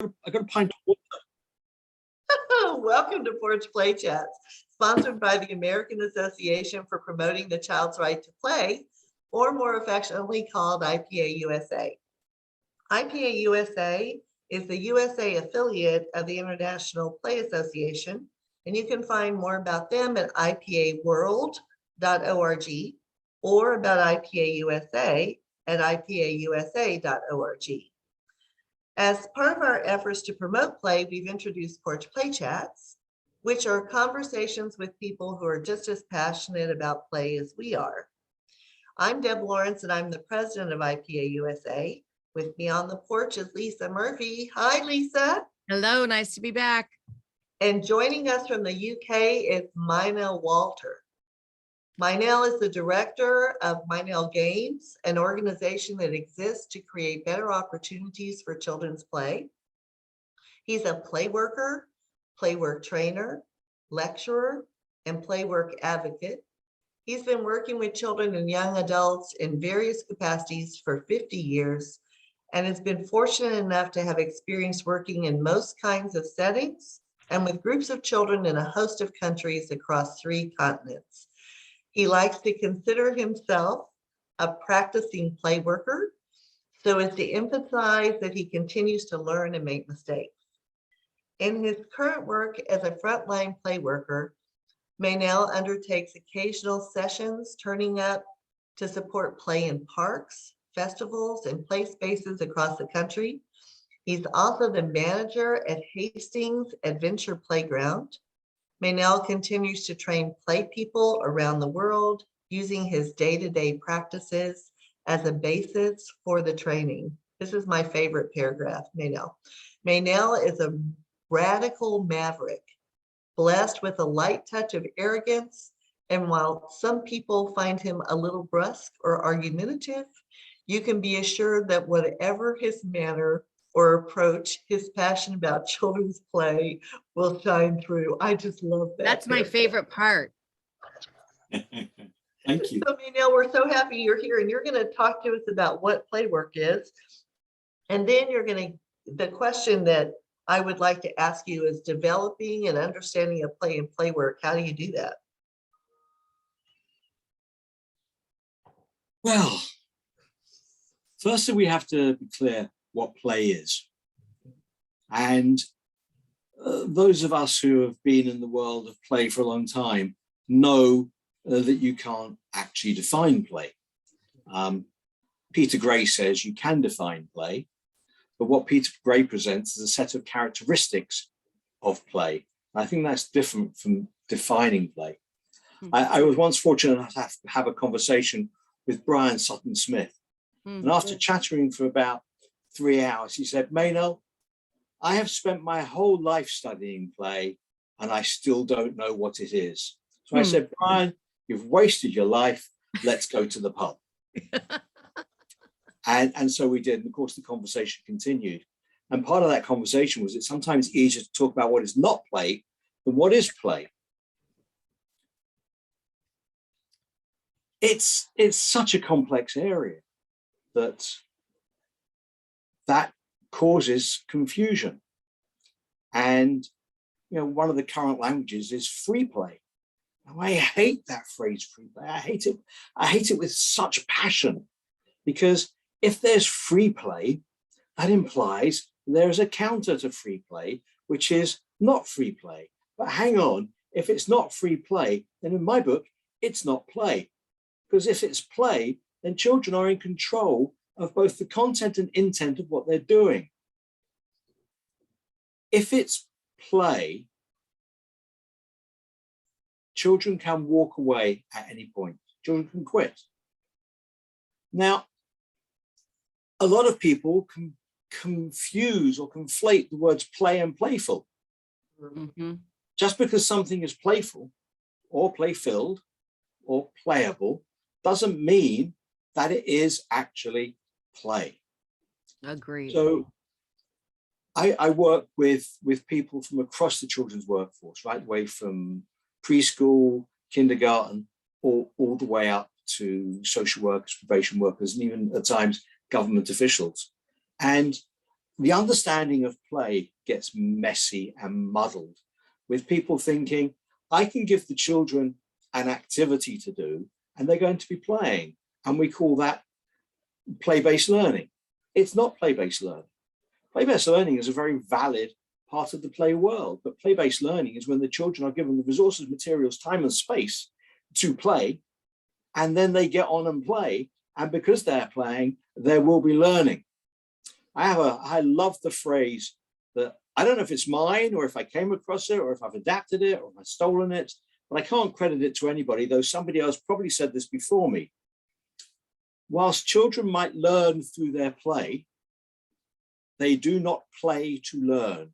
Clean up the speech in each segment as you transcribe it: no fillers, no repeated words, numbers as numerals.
I got a pint of water. Welcome to Porch Play Chats, sponsored by the American Association for Promoting the Child's Right to Play, or more affectionately called IPA-USA. IPA-USA is the USA affiliate of the International Play Association, and you can find more about them at ipaworld.org or about IPA-USA at IPA-USA.org. As part of our efforts to promote play, we've introduced Porch Play Chats, which are conversations with people who are just as passionate about play as we are. I'm Deb Lawrence, and I'm the president of IPA-USA. With me on the porch is Lisa Murphy. Hi, Lisa. Hello, nice to be back. And joining us from the UK is Meynell Walter. Meynell is the director of Meynell Games, an organization that exists to create better opportunities for children's play. He's a playworker, playwork trainer, lecturer, and playwork advocate. He's been working with children and young adults in various capacities for 50 years and has been fortunate enough to have experience working in most kinds of settings and with groups of children in a host of countries across 3 continents. He likes to consider himself a practicing playworker, so as to emphasize that he continues to learn and make mistakes. In his current work as a frontline playworker, Meynell undertakes occasional sessions turning up to support play in parks, festivals, and play spaces across the country. He's also the manager at Hastings Adventure Playground. Meynell continues to train play people around the world using his day-to-day practices as a basis for the training. This is my favorite paragraph, Meynell. Meynell is a radical maverick, blessed with a light touch of arrogance, and while some people find him a little brusque or argumentative, you can be assured that whatever his manner or approach, his passion about children's play will shine through. I just love that. That's my favorite part. Thank you. So Meynell, we're so happy you're here, and you're going to talk to us about what playwork is. And then the question that I would like to ask you is developing and understanding of play and playwork. How do you do that? Well, firstly, we have to be clear what play is. And those of us who have been in the world of play for a long time know that you can't actually define play. Peter Gray says you can define play, but what Peter Gray presents is a set of characteristics of play. I think that's different from defining play. I was once fortunate enough to have a conversation with Brian Sutton Smith. And after chattering for about 3 hours, he said, Meynell, I have spent my whole life studying play and I still don't know what it is. So I said, Brian, you've wasted your life. Let's go to the pub. And so we did. And of course, the conversation continued. And part of that conversation was it's sometimes easier to talk about what is not play than what is play. It's such a complex area that causes confusion. And one of the current languages is free play. And I hate that phrase, free play. I hate it. I hate it with such passion, because if there's free play, that implies there's a counter to free play, which is not free play. But hang on, if it's not free play, then in my book, it's not play. Because if it's play, then children are in control of both the content and intent of what they're doing. If it's play, children can walk away at any point. Children can quit. Now, a lot of people can confuse or conflate the words play and playful. Just because something is playful or play-filled or playable doesn't mean that it is actually play. Agreed. So I work with people from across the children's workforce, right away from preschool, kindergarten, all the way up to social workers, probation workers, and even at times government officials. And the understanding of play gets messy and muddled with people thinking, I can give the children an activity to do and they're going to be playing. And we call that play-based learning. It's not play-based learning. Play-based learning is a very valid part of the play world, but play-based learning is when the children are given the resources, materials, time and space to play, and then they get on and play. And because they're playing, there will be learning. I love the phrase that, I don't know if it's mine or if I came across it or if I've adapted it or if I've stolen it, but I can't credit it to anybody, though somebody else probably said this before me. Whilst children might learn through their play, they do not play to learn.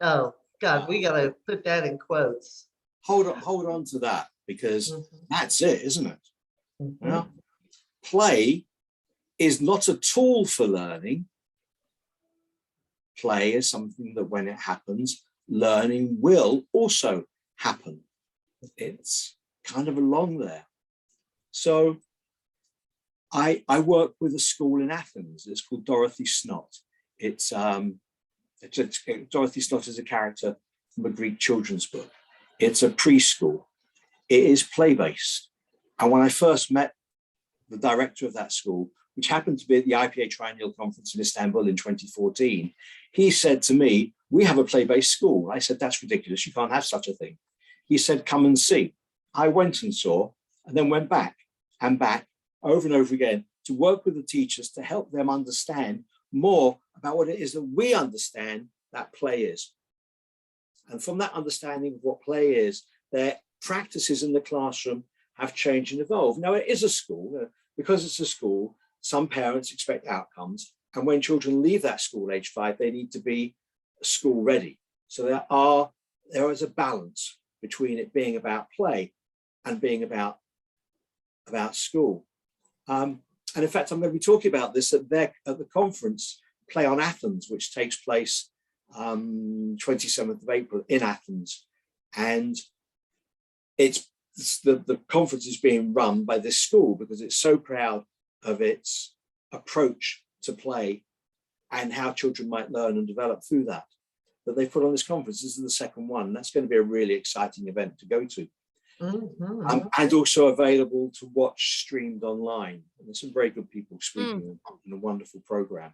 Oh, God, we got to put that in quotes. Hold on to that, because that's it, isn't it? Mhm. Well, play is not a tool for learning. Play is something that when it happens, learning will also happen. It's kind of along there. So I work with a school in Athens. It's called Dorothy Snot. Dorothy Snot is a character from a Greek children's book. It's a preschool. It is play-based. And when I first met the director of that school, which happened to be at the IPA Triennial Conference in Istanbul in 2014, he said to me, we have a play-based school. I said, that's ridiculous. You can't have such a thing. He said, come and see. I went and saw, and then went back and back over and over again to work with the teachers to help them understand more about what it is that we understand that play is. And from that understanding of what play is, their practices in the classroom have changed and evolved. Now, it is a school. Because it's a school, some parents expect outcomes. And when children leave that school age 5, they need to be school ready. So there is a balance between it being about play and being about school. And in fact, I'm going to be talking about this at the conference, Play on Athens, which takes place 27th of April in Athens. And the conference is being run by this school because it's so proud of its approach to play and how children might learn and develop through that they put on this conference. This is the second one. And that's going to be a really exciting event to go to. And also available to watch streamed online. And there's some very good people speaking in a wonderful program.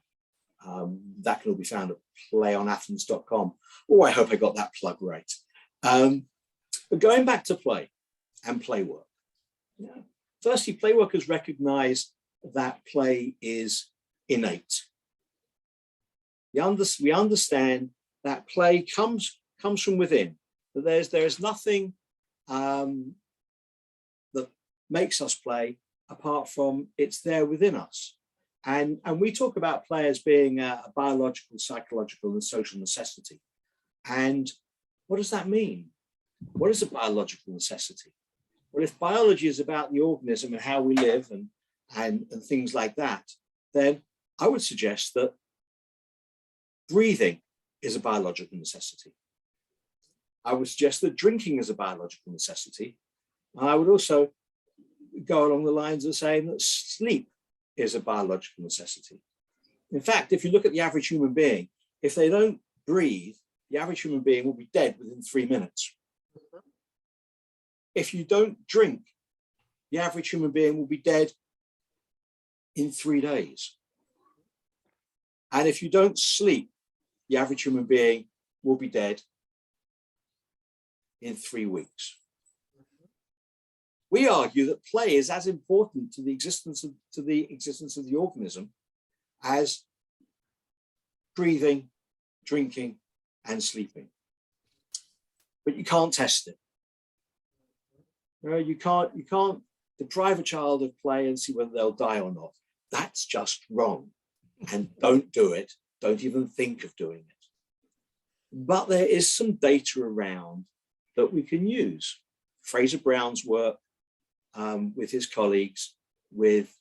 That can all be found at playonathens.com. Oh, I hope I got that plug right. But going back to play and play work. Yeah. Firstly, play workers recognize that play is innate. We understand that play comes from within. That there is nothing that makes us play apart from it's there within us. And we talk about play as being a biological, psychological, and social necessity. And what does that mean? What is a biological necessity? Well, if biology is about the organism and how we live and things like that, then I would suggest that breathing is a biological necessity. I would suggest that drinking is a biological necessity. And I would also go along the lines of saying that sleep is a biological necessity. In fact, if you look at the average human being, if they don't breathe, the average human being will be dead within 3 minutes. If you don't drink, the average human being will be dead in 3 days. And if you don't sleep, the average human being will be dead in 3 weeks. We argue that play is as important to the existence of the organism as breathing, drinking, and sleeping. But you can't test it. You can't deprive a child of play and see whether they'll die or not. That's just wrong. And don't do it. Don't even think of doing it. But there is some data around that we can use. Fraser Brown's work with his colleagues with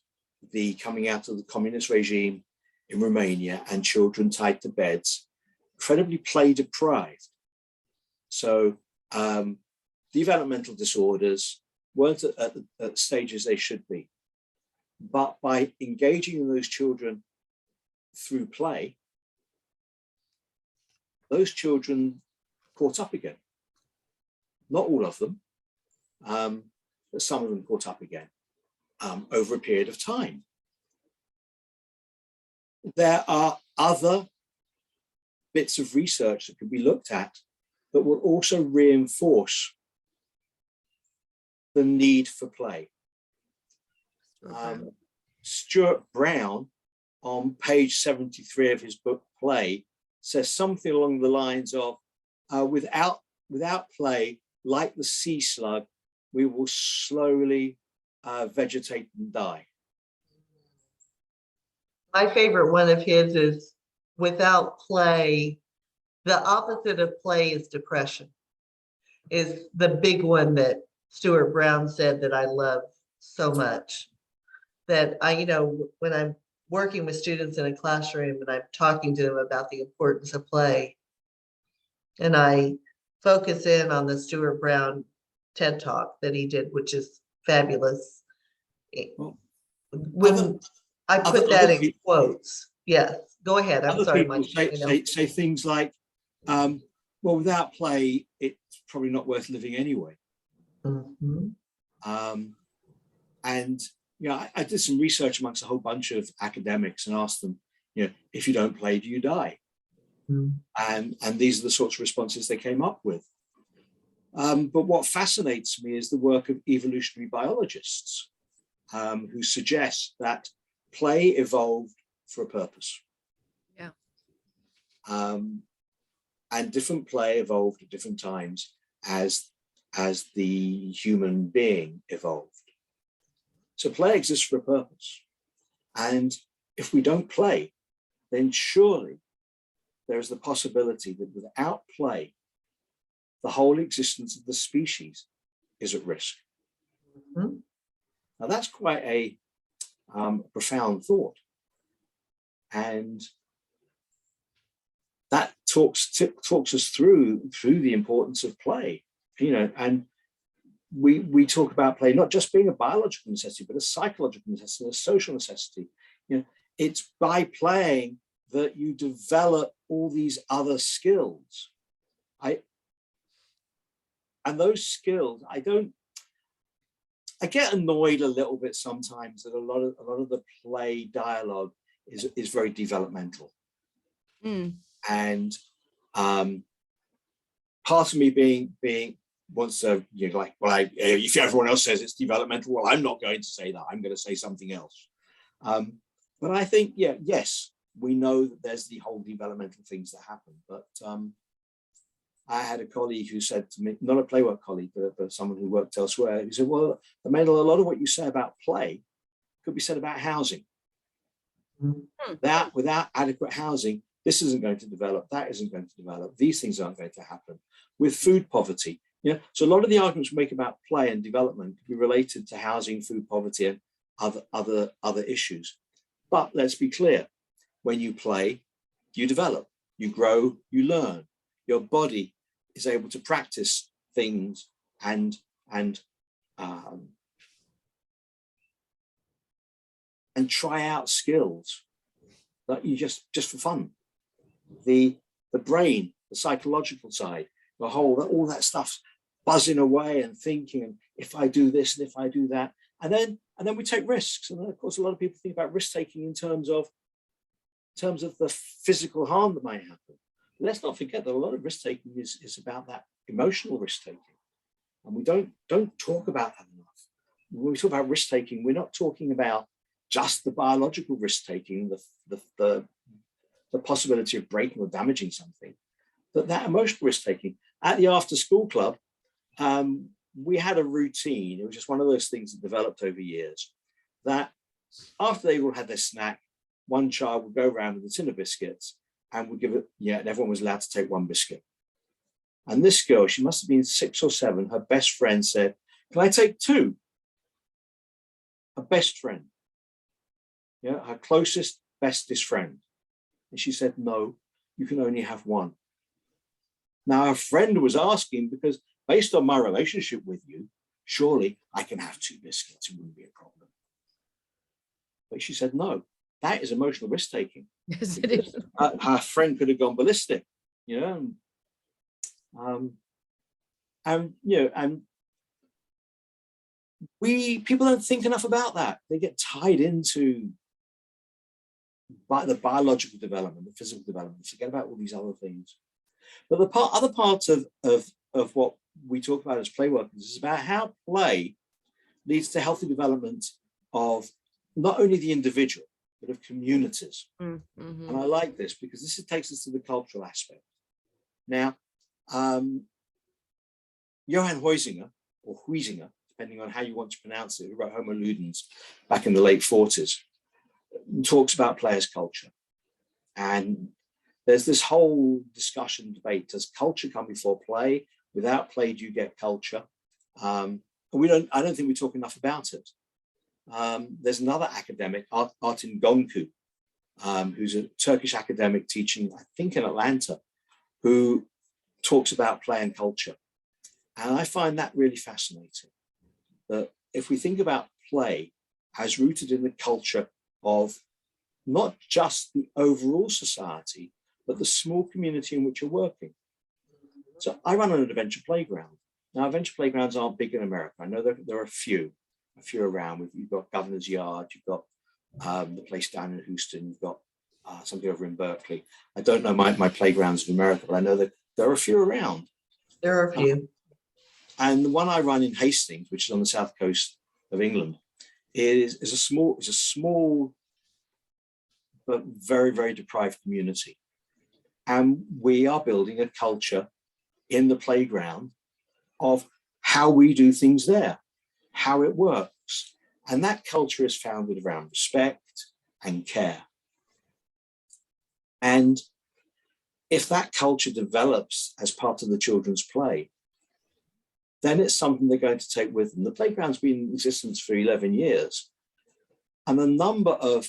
the coming out of the communist regime in Romania and children tied to beds, incredibly play deprived. So developmental disorders weren't at the stages they should be. But by engaging those children through play, those children caught up again. Not all of them, but some of them caught up again over a period of time. There are other bits of research that can be looked at that will also reinforce the need for play. Stuart Brown, on page 73 of his book Play, says something along the lines of, without play, like the sea slug, we will slowly vegetate and die. My favorite one of his is, without play, the opposite of play is depression, is the big one that Stuart Brown said that I love so much. That I, when I'm working with students in a classroom and I'm talking to them about the importance of play, and I focus in on the Stuart Brown TED Talk that he did, which is fabulous. When I put that in quotes, yes, go ahead. I'm sorry, Mike. Say things like, well, without play, it's probably not worth living anyway. Mm-hmm. And I did some research amongst a whole bunch of academics and asked them, if you don't play, do you die? And these are the sorts of responses they came up with. But what fascinates me is the work of evolutionary biologists who suggest that play evolved for a purpose. Yeah. And different play evolved at different times as the human being evolved. So play exists for a purpose. And if we don't play, then surely there is the possibility that without play, the whole existence of the species is at risk. Mm-hmm. Now that's quite a profound thought. And that talks us through the importance of play, and we talk about play not just being a biological necessity, but a psychological necessity, a social necessity. It's by playing that you develop all these other skills. And those skills, I get annoyed a little bit sometimes that a lot of the play dialogue is very developmental. And part of me being wants to, if everyone else says it's developmental, well, I'm not going to say that. I'm going to say something else. But I think, yes, we know that there's the whole developmental things that happen. But I had a colleague who said to me, not a playwork colleague, but someone who worked elsewhere, who said, well, Meynell, a lot of what you say about play could be said about housing. That without adequate housing, this isn't going to develop, that isn't going to develop, these things aren't going to happen. With food poverty, so a lot of the arguments we make about play and development can be related to housing, food poverty, and other issues. But let's be clear, when you play, you develop, you grow, you learn. Your body is able to practice things and try out skills that you just for fun. The brain, the psychological side, all that stuff's buzzing away and thinking, and if I do this and if I do that, and then we take risks. And then of course a lot of people think about risk taking in terms of the physical harm that might happen. Let's not forget that a lot of risk taking is about that emotional risk taking, and we don't talk about that enough. When we talk about risk taking, we're not talking about just the biological risk taking, the possibility of breaking or damaging something, but that emotional risk taking. At the after school club, we had a routine. It was just one of those things that developed over years, that after they all had their snack, one child would go around with a tin of biscuits and would give it, and everyone was allowed to take one biscuit. And this girl, she must have been 6 or 7, her best friend said, "Can I take 2? Her best friend, her closest, bestest friend. And she said, "No, you can only have 1. Now her friend was asking, because based on my relationship with you, surely I can have 2 biscuits, it wouldn't be a problem. But she said, "No, that is emotional risk taking. Yes, it is. Her friend could have gone ballistic, you know. And you know, and people don't think enough about that. They get tied into the biological development, the physical development, forget about all these other things. But the other part of what we talk about as play workers is about how play leads to healthy development of not only the individual, but of communities. Mm-hmm. And I like this because this takes us to the cultural aspect. Now, Johann Huizinga, or Huizinga, depending on how you want to pronounce it, who wrote Homo Ludens back in the late 40s, talks about players' culture. And there's this whole discussion, debate, does culture come before play? Without play, do you get culture? And I don't think we talk enough about it. There's another academic, Artin Gonku, who's a Turkish academic teaching, I think in Atlanta, who talks about play and culture. And I find that really fascinating, that if we think about play as rooted in the culture of not just the overall society, but the small community in which you're working. So I run an adventure playground. Now, adventure playgrounds aren't big in America. I know there are a few around. You've got Governor's Yard, you've got the place down in Houston, you've got something over in Berkeley. I don't know my playgrounds in America, but I know that there are a few around. There are a few. And the one I run in Hastings, which is on the south coast of England, is a small but very, very deprived community. And we are building a culture in the playground of how we do things there, how it works. And that culture is founded around respect and care. And if that culture develops as part of the children's play, then it's something they're going to take with them. The playground's been in existence for 11 years. And the number of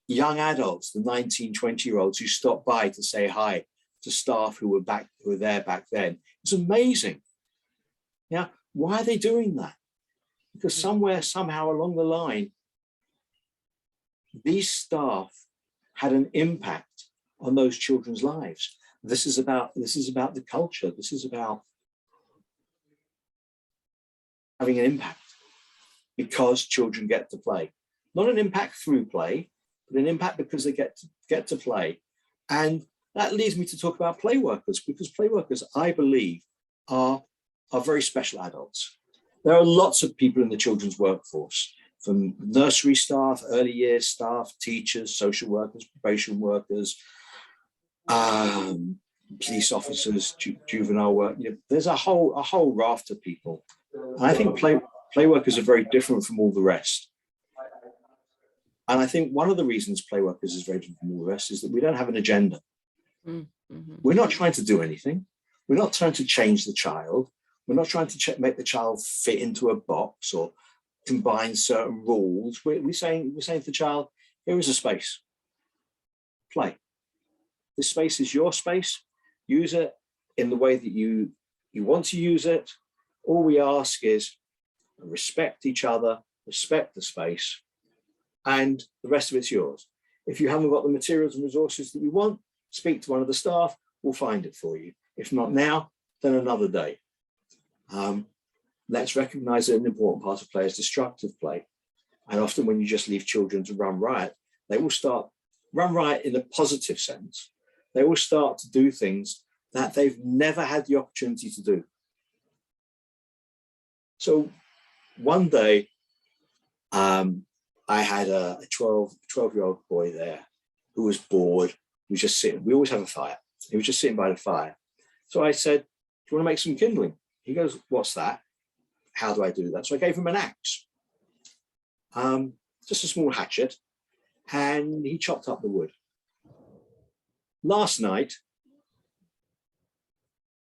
young adults, the 19, 20-year-olds who stop by to say hi to staff who were there back then, it's amazing. Yeah, why are they doing that? Because somewhere, somehow along the line, these staff had an impact on those children's lives. This is about the culture. This is about having an impact because children get to play. Not an impact through play, but an impact because they get to play. And that leads me to talk about play workers, because play workers, I believe, are very special adults. There are lots of people in the children's workforce, from nursery staff, early years staff, teachers, social workers, probation workers, police officers, juvenile work. You know, there's a whole raft of people. And I think play workers are very different from all the rest. And I think one of the reasons play workers is very different from all the rest is that we don't have an agenda. Mm-hmm. We're not trying to do anything. We're not trying to change the child. We're not trying to make the child fit into a box or combine certain rules. We're saying to the child, here is a space. Play. This space is your space. Use it in the way that you want to use it. All we ask is respect each other, respect the space, and the rest of it's yours. If you haven't got the materials and resources that you want, speak to one of the staff, we'll find it for you. If not now, then another day. Let's recognize that an important part of play is destructive play. And often when you just leave children to run riot, they will start run riot in a positive sense. They will start to do things that they've never had the opportunity to do. So one day, I had a 12-year-old boy there who was bored. He was just sitting. We always have a fire. He was just sitting by the fire. So I said, do you want to make some kindling? He goes, what's that? How do I do that? So I gave him an axe, just a small hatchet, and he chopped up the wood. Last night,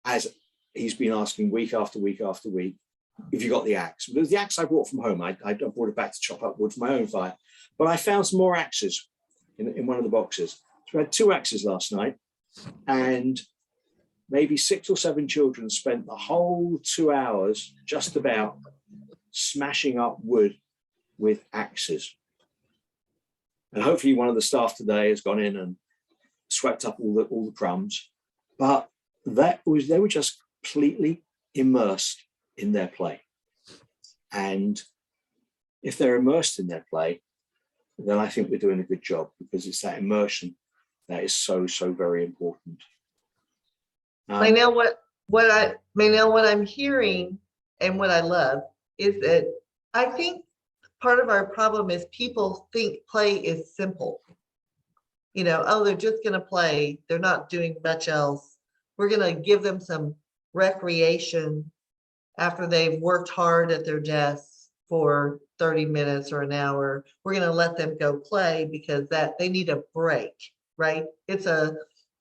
as he's been asking week after week after week, if you got the axe? Because the axe I brought from home, I brought it back to chop up wood for my own fire, but I found some more axes in one of the boxes. So I had 2 axes last night, and maybe 6 or 7 children spent the whole 2 hours just about smashing up wood with axes. And hopefully one of the staff today has gone in and swept up all the crumbs. But they were just completely immersed in their play. And if they're immersed in their play, then I think we're doing a good job, because it's that immersion that is so, so very important. Meynell, what I'm hearing and what I love is that I think part of our problem is people think play is simple. You know, oh, they're just going to play. They're not doing much else. We're going to give them some recreation after they've worked hard at their desks for 30 minutes or an hour. We're going to let them go play because that they need a break, right? It's a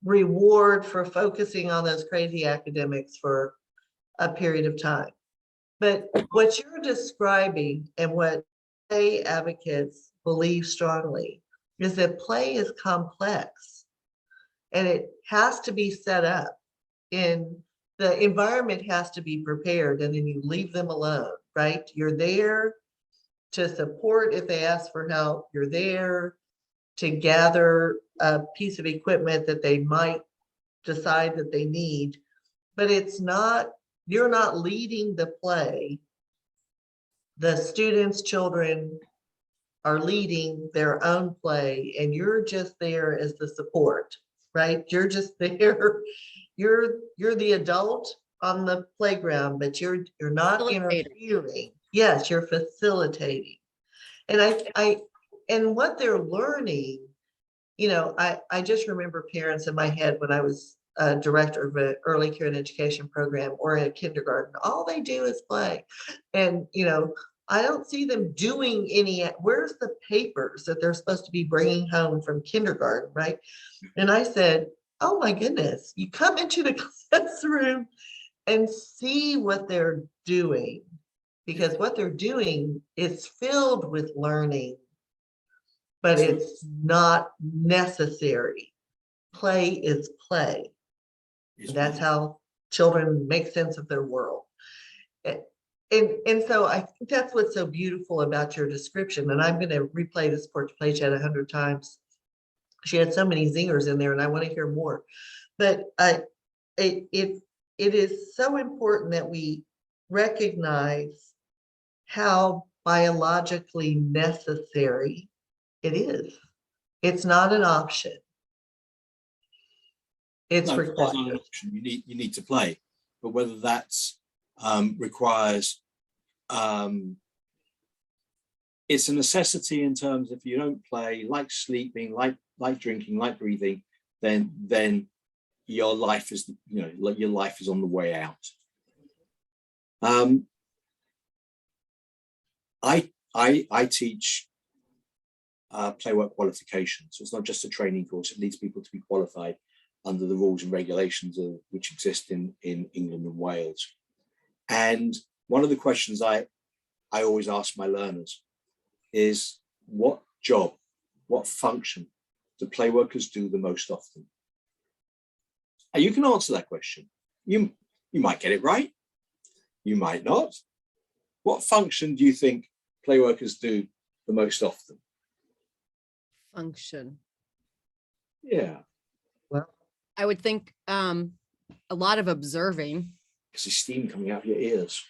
reward for focusing on those crazy academics for a period of time. But what you're describing and what play advocates believe strongly is that play is complex and it has to be set up in the environment, has to be prepared, and then you leave them alone, right? You're there to support if they ask for help. You're there to gather a piece of equipment that they might decide that they need, but it's not, you're not leading the play. The students, children are leading their own play, and you're just there as the support, right? You're just there. You're the adult on the playground, but you're not interfering. Yes, you're facilitating. And and what they're learning, you know, I just remember parents in my head when I was a director of an early care and education program or in a kindergarten, all they do is play. And, you know, I don't see them doing any, where's the papers that they're supposed to be bringing home from kindergarten, right? And I said, oh my goodness, you come into the classroom and see what they're doing, because what they're doing is filled with learning, but it's not necessary. Play is play. That's how children make sense of their world. And so I think that's what's so beautiful about your description. And I'm going to replay this Porch Play Chat 100 times. She had so many zingers in there, and I want to hear more. But it is so important that we recognize how biologically necessary it is. It's not an option. It's required. It's not an option. You need to play, but whether that's requires, it's a necessity in terms of, if you don't play, like sleeping, like drinking, like breathing, then your life is, you know, like your life is on the way out. I teach playwork qualification, so it's not just a training course. It leads people to be qualified under the rules and regulations which exist in England and Wales. And one of the questions I always ask my learners is, what job, what function do playworkers do the most often? And you can answer that question. You might get it right, you might not. What function do you think playworkers do the most often? Function. Yeah. Well, I would think a lot of observing. Because there's steam coming out of your ears.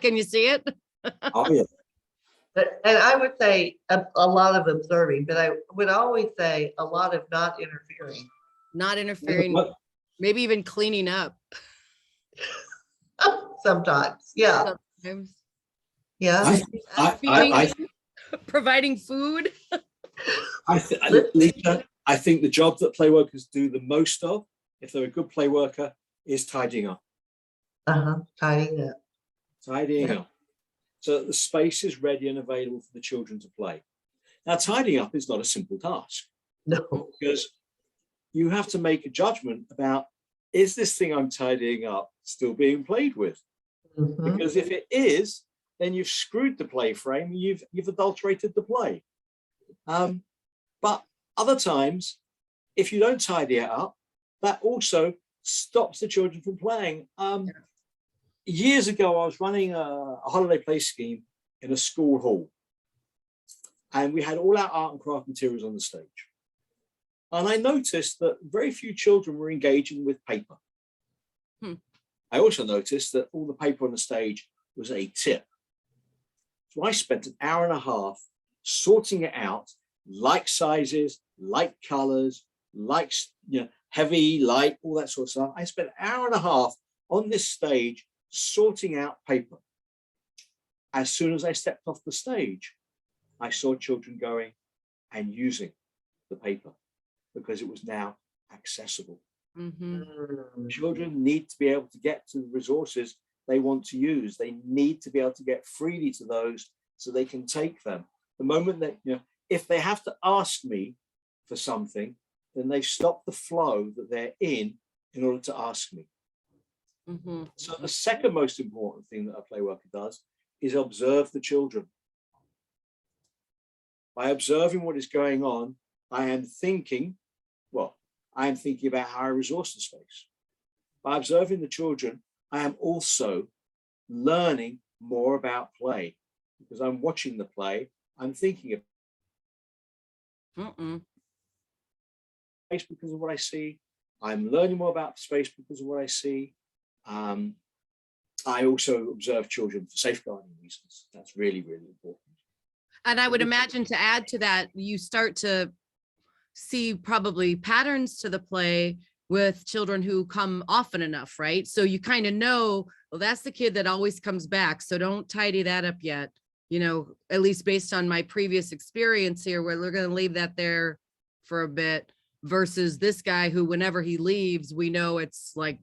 Can you see it? Oh, yeah. and I would say a lot of observing, but I would always say a lot of not interfering. Not interfering, maybe even cleaning up. Sometimes, yeah. Sometimes. Yeah. Providing food. Lisa, I think the job that playworkers do the most of, if they're a good playworker, is tidying up. Tidying up. Tidying up. So that the space is ready and available for the children to play. Now, tidying up is not a simple task. No. Because you have to make a judgment about, is this thing I'm tidying up still being played with? Because if it is, then you've screwed the play frame, you've adulterated the play. But other times, if you don't tidy it up, that also stops the children from playing. Years ago, I was running a holiday play scheme in a school hall. and we had all our art and craft materials on the stage. And I noticed that very few children were engaging with paper. I also noticed that all the paper on the stage was a tip. So I spent an hour and a half sorting it out, like sizes, like colors, like, you know, heavy, light, all that sort of stuff. I spent an hour and a half on this stage sorting out paper. As soon as I stepped off the stage, I saw children going and using the paper because it was now accessible. Children need to be able to get to the resources they want to use. They need to be able to get freely to those so they can take them. The moment that, you know, if they have to ask me for something, then they stop the flow that they're in order to ask me. So the second most important thing that a play worker does is observe the children. By observing what is going on, I am thinking about how I resource the space. By observing the children, I am also learning more about play because I'm watching the play, I'm thinking of space because of what I see. I'm learning more about space because of what I see. I also observe children for safeguarding reasons. That's really, really important. And I would imagine, to add to that, you start to see probably patterns to the play with children who come often enough, right? So you kind of know, well, that's the kid that always comes back, so don't tidy that up yet. You know, at least based on my previous experience here, where we're going to leave that there for a bit, versus this guy who, whenever he leaves, we know it's like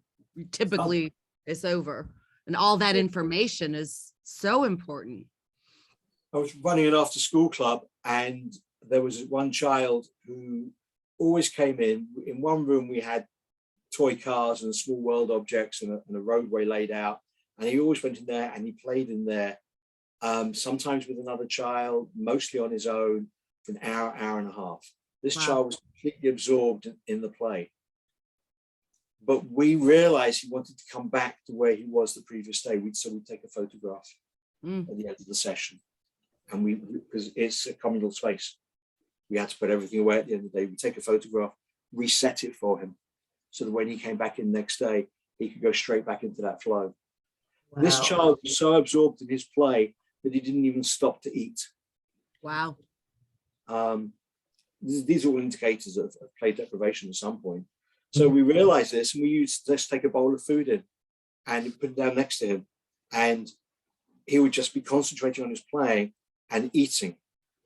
typically it's over. And all that information is so important. I was running an after school club, and there was one child who always came in. In one room, we had toy cars and small world objects and a roadway laid out. And he always went in there and he played in there, sometimes with another child, mostly on his own, for an hour, hour and a half. This child was completely absorbed in the play. But we realized he wanted to come back to where he was the previous day. So we'd take a photograph at the end of the session. And because it's a communal space, we had to put everything away at the end of the day. We take a photograph, reset it for him, so that when he came back in next day, he could go straight back into that flow. Wow. This child was so absorbed in his play that he didn't even stop to eat. Wow. These are all indicators of play deprivation at some point. So we realized this, and we used, let's take a bowl of food in and put it down next to him. And he would just be concentrating on his playing and eating,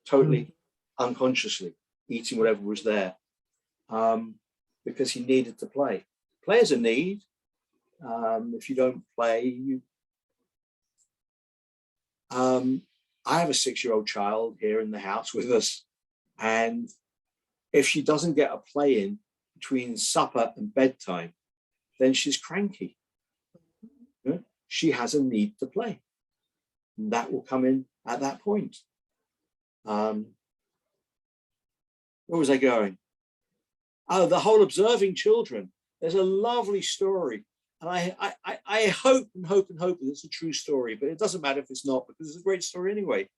totally unconsciously, eating whatever was there, because he needed to play. Play is a need. If you don't play, you... I have a 6-year-old child here in the house with us, and if she doesn't get a play in between supper and bedtime, then she's cranky. You know? She has a need to play. And that will come in at that point. Where was I going? Oh, the whole observing children. There's a lovely story. And I hope that it's a true story, but it doesn't matter if it's not, because it's a great story anyway.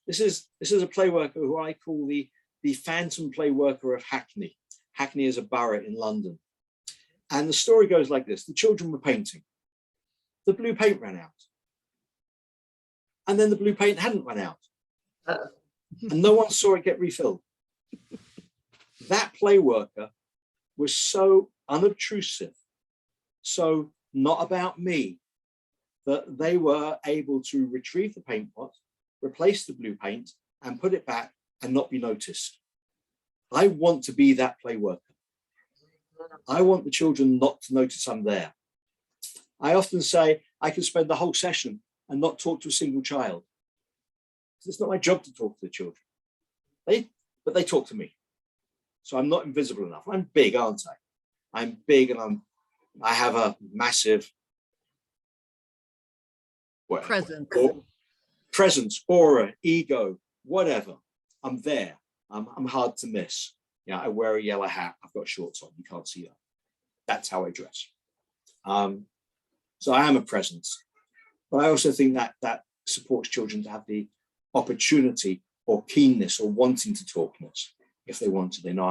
This is a play worker who I call the phantom play worker of Hackney. Hackney is a borough in London. And the story goes like this. The children were painting. The blue paint ran out. And then the blue paint hadn't run out. And no one saw it get refilled. That play worker was so unobtrusive, so not about me, that they were able to retrieve the paint pot, replace the blue paint, and put it back and not be noticed. I want to be that play worker. I want the children not to notice I'm there. I often say I can spend the whole session and not talk to a single child. It's not my job to talk to the children. But they talk to me. So I'm not invisible enough. I'm big, aren't I? I'm big, and I have a massive presence, aura, ego, whatever. I'm there. I'm hard to miss. Yeah, I wear a yellow hat. I've got shorts on. You can't see that. That's how I dress. So I am a presence. But I also think that supports children to have the opportunity or keenness or wanting to talkness. If they want to, they know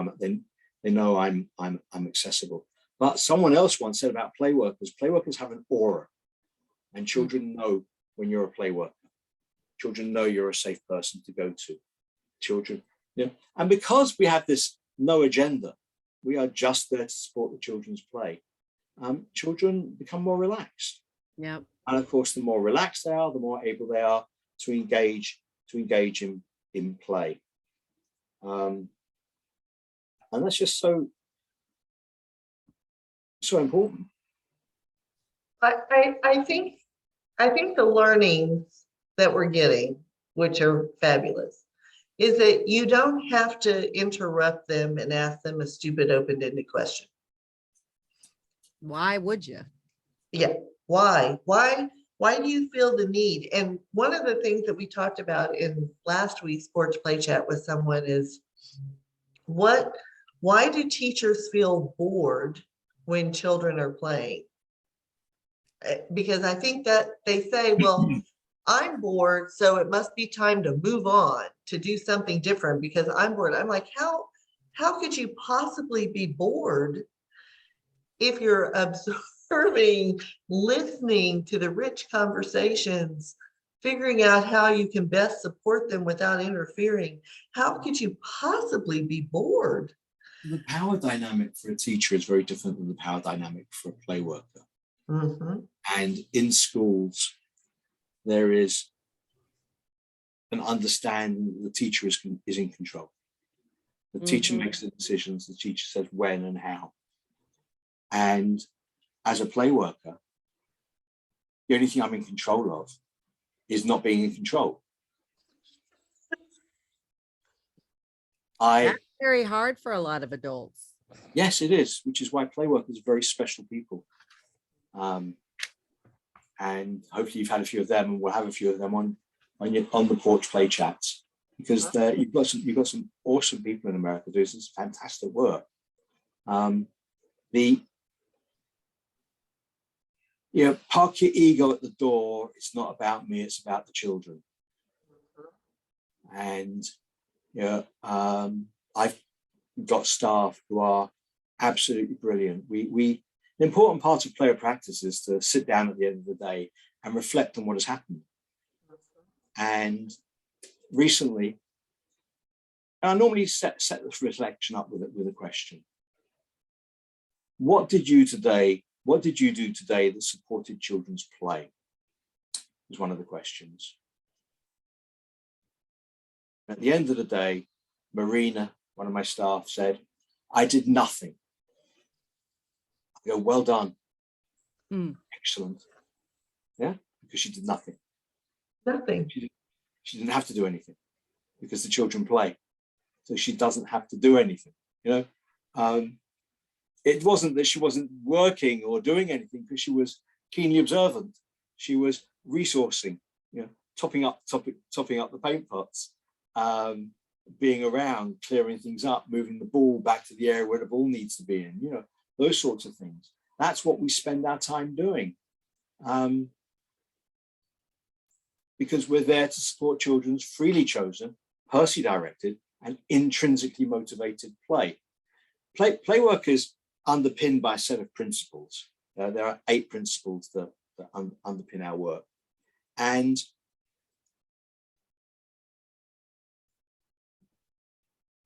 I'm accessible. But someone else once said about playworkers have an aura, and children know when you're a playworker. Children know you're a safe person to go to. Children, yeah. And because we have this no agenda, we are just there to support the children's play. Children become more relaxed. Yeah. And of course, the more relaxed they are, the more able they are to engage in play. And that's just so important. I think the learnings that we're getting, which are fabulous, is that you don't have to interrupt them and ask them a stupid open-ended question. Why would you? Yeah, why? Why do you feel the need? And one of the things that we talked about in last week's Porch Play Chat with someone is why do teachers feel bored when children are playing? Because I think that they say, well, I'm bored, so it must be time to move on to do something different because I'm bored. I'm like, how could you possibly be bored if you're observing, listening to the rich conversations, figuring out how you can best support them without interfering? How could you possibly be bored? The power dynamic for a teacher is very different than the power dynamic for a play worker. Mm-hmm. And in schools, there is an understanding that the teacher is in control. The teacher makes the decisions, the teacher says when and how. And as a play worker, the only thing I'm in control of is not being in control. That's very hard for a lot of adults. Yes, it is, which is why play workers are very special people. And hopefully you've had a few of them, and we'll have a few of them on the Porch Play Chats, because you've got some awesome people in America doing this fantastic work. Park your ego at the door. It's not about me, it's about the children. And I've got staff who are absolutely brilliant. The important part of player practice is to sit down at the end of the day and reflect on what has happened. And recently, I normally set this reflection up with a question. What did you do today that supported children's play? Was one of the questions. At the end of the day, Marina, one of my staff, said, I did nothing. I go, well done. Excellent. Yeah, because she did nothing. Nothing. She didn't have to do anything because the children play. So she doesn't have to do anything, It wasn't that she wasn't working or doing anything, because she was keenly observant. She was resourcing, topping up the paint pots, being around, clearing things up, moving the ball back to the area where the ball needs to be in, those sorts of things. That's what we spend our time doing. Because we're there to support children's freely chosen, personally directed, and intrinsically motivated play. Play work is underpinned by a set of principles. There are 8 principles that underpin our work. And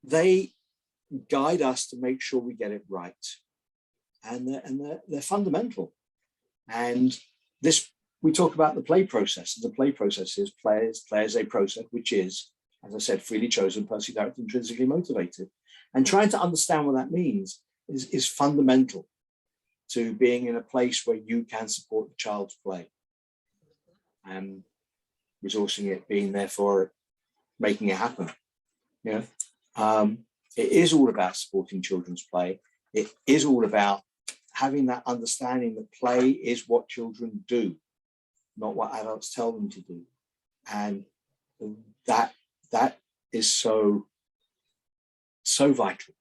they guide us to make sure we get it right. And they're fundamental. And we talk about the play process. The play process is players a process, which is, as I said, freely chosen, personally directed, intrinsically motivated. And trying to understand what that means is fundamental to being in a place where you can support the child's play. And resourcing it, being there for it, making it happen. It is all about supporting children's play. It is all about having that understanding that play is what children do, not what adults tell them to do. And that is so vital.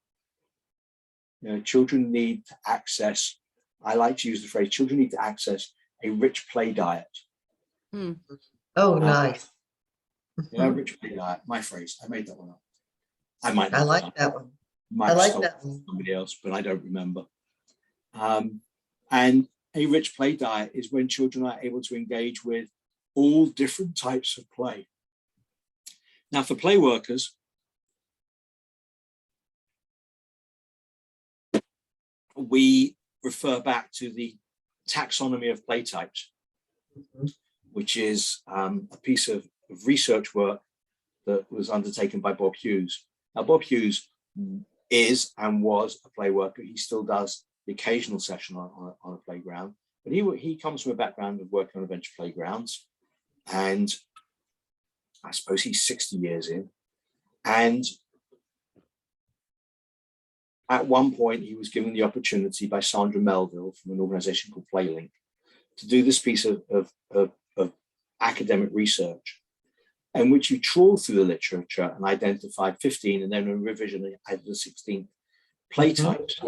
Children need to access, I like to use the phrase, children need to access a rich play diet. Oh, nice. Yeah, rich play diet, my phrase. I made that one up. I might I not. like that one. Might I like stole that one. somebody else, but I don't remember. And a rich play diet is when children are able to engage with all different types of play. Now, for play workers, we refer back to the taxonomy of play types, which is a piece of research work that was undertaken by Bob Hughes. Now, Bob Hughes is and was a play worker. He still does the occasional session on a playground, but he comes from a background of working on adventure playgrounds, and I suppose he's 60 years in. And at one point, he was given the opportunity by Sandra Melville from an organization called PlayLink to do this piece of academic research, in which you trawl through the literature and identified 15, and then a revision added the 16th play types,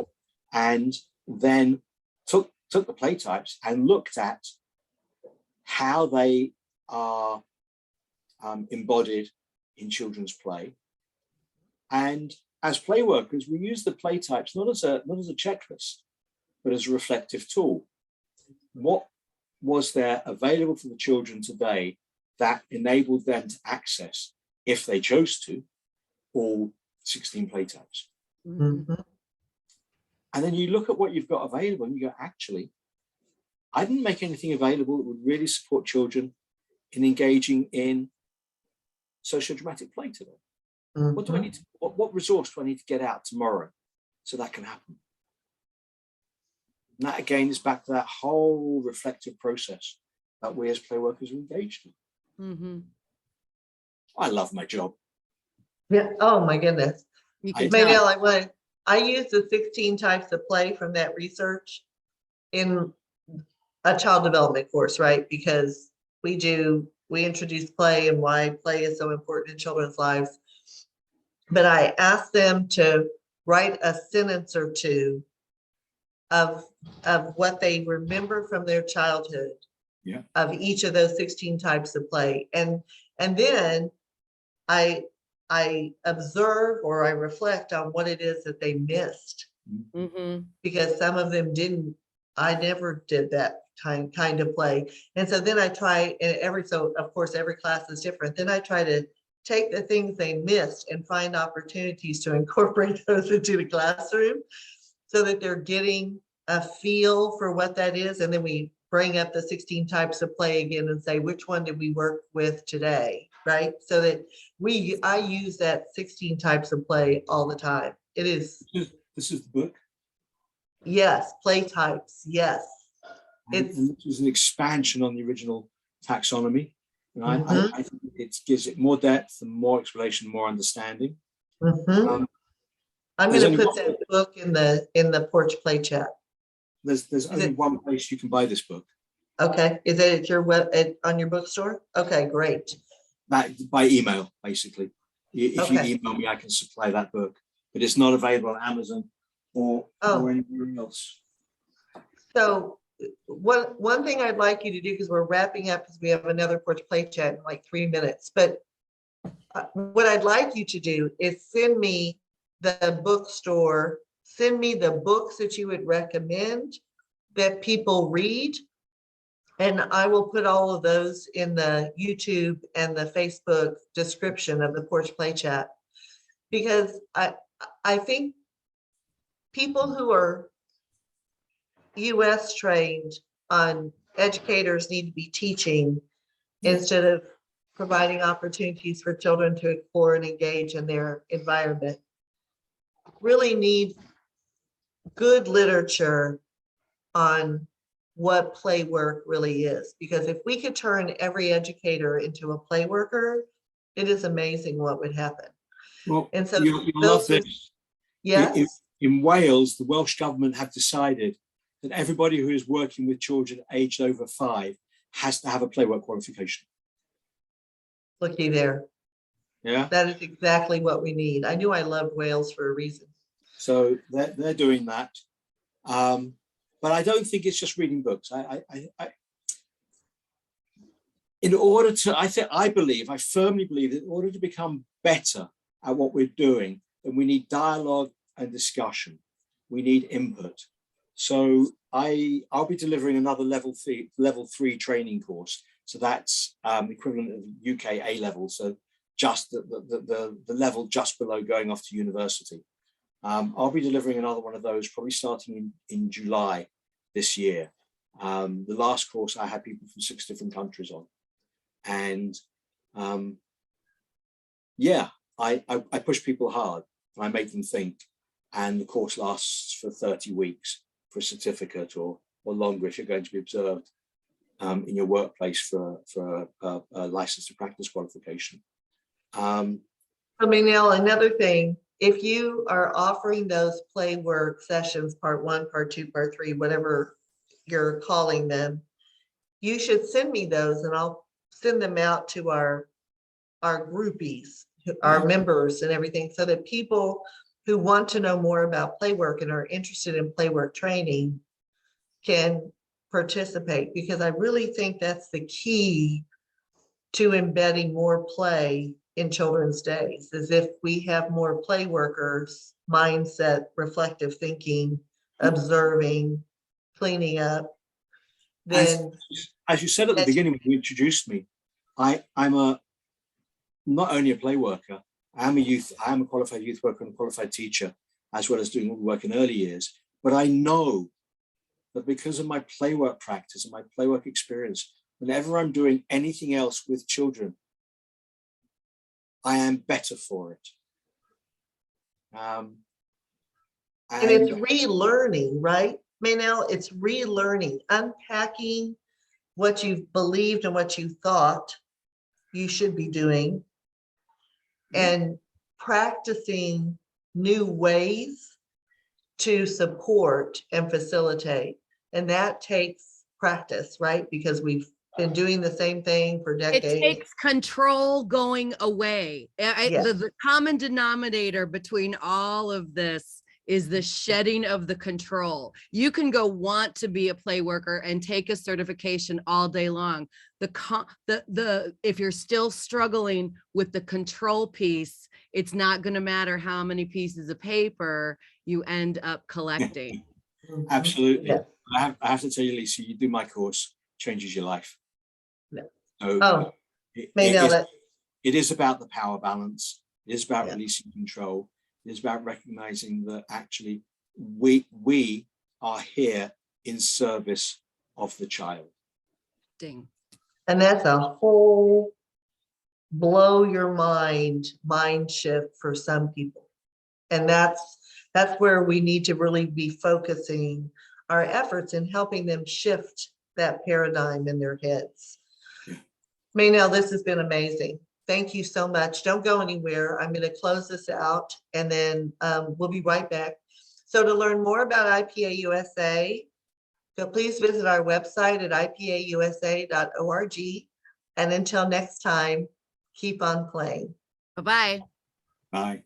and then took the play types and looked at how they are embodied in children's play. And as play workers, we use the play types not as a checklist, but as a reflective tool. What was there available for the children today that enabled them to access, if they chose to, all 16 play types? Mm-hmm. And then you look at what you've got available and you go, actually, I didn't make anything available that would really support children in engaging in socio-dramatic play today. Mm-hmm. What do I need to, what resource do I need to get out tomorrow so that can happen? And that again is back to that whole reflective process that we as play workers are engaged in. Mm-hmm. I love my job. Yeah. Oh my goodness. You can Meynell, I use the 16 types of play from that research in a child development course, right? Because we introduce play and why play is so important in children's lives. But I asked them to write a sentence or two of what they remember from their childhood, yeah, of each of those 16 types of play. And then I observe or I reflect on what it is that they missed, because some of them didn't. I never did that kind of play. And so then I try, and so of course every class is different. Then I try to take the things they missed and find opportunities to incorporate those into the classroom so that they're getting a feel for what that is. And then we bring up the 16 types of play again and say, which one did we work with today, right? So that I use that 16 types of play all the time. It is. This is the book. Yes, play types, yes. And this is an expansion on the original taxonomy. And I think it gives it more depth and more explanation, more understanding. I'm going to put that book in the Porch Play Chat. There's only one place you can buy this book. Okay, is it at your on your bookstore? Okay, great. By email, basically. If you email me, I can supply that book, but it's not available on Amazon or anywhere else. So one thing I'd like you to do, because we're wrapping up, because we have another Porch Play Chat in like 3 minutes, but what I'd like you to do is send me the bookstore, send me the books that you would recommend that people read, and I will put all of those in the YouTube and the Facebook description of the Porch Play Chat, because I think people who are US trained on educators need to be teaching instead of providing opportunities for children to explore and engage in their environment. Really need good literature on what play work really is, because if we could turn every educator into a play worker, it is amazing what would happen. Well, and so you love this. Yes. In Wales, the Welsh government have decided that everybody who is working with children aged over 5 has to have a playwork qualification. Looky there. Yeah. That is exactly what we need. I knew I loved Wales for a reason. So they're doing that. But I don't think it's just reading books. in order to, I firmly believe that in order to become better at what we're doing, then we need dialogue and discussion. We need input. So I'll be delivering another level 3 training course. So that's equivalent of UK A level. So just the level just below going off to university. I'll be delivering another one of those probably starting in July this year. The last course I had people from 6 different countries on. And yeah, I push people hard. I make them think. And the course lasts for 30 weeks for a certificate or longer if you're going to be observed in your workplace for a license to practice qualification. So Meynell, another thing, if you are offering those play work sessions, part 1, part 2, part 3, whatever you're calling them, you should send me those and I'll send them out to our groupies, our members and everything, so that people who want to know more about play work and are interested in play work training can participate, because I really think that's the key to embedding more play in children's days, is if we have more play workers, mindset, reflective thinking, observing, cleaning up, then as you said at the beginning when you introduced me, I'm not only a play worker, I am a qualified youth worker and a qualified teacher, as well as doing work in early years. But I know that because of my play work practice and my play work experience, whenever I'm doing anything else with children, I am better for it. And it's relearning, right, Meynell? It's relearning, unpacking what you've believed and what you thought you should be doing, and practicing new ways to support and facilitate. And that takes practice, right? Because we've been doing the same thing for decades. It takes control going away. Yes. The common denominator between all of this is the shedding of the control. You can go want to be a play worker and take a certification all day long. If you're still struggling with the control piece, it's not going to matter how many pieces of paper you end up collecting. Absolutely. Yeah. I have to tell you, Lisa, you do my course, changes your life. Yeah. So Meynell, it is about the power balance. It is about Yeah. releasing control. It is about recognizing that actually we are here in service of the child. Ding. and that's a whole blow your mind shift for some people. And that's where we need to really be focusing our efforts in helping them shift that paradigm in their heads. Meynell, this has been amazing. Thank you so much. Don't go anywhere. I'm going to close this out and then we'll be right back. So to learn more about IPA-USA, so please visit our website at IPA-USA.org. And until next time, keep on playing. Bye-bye. Bye.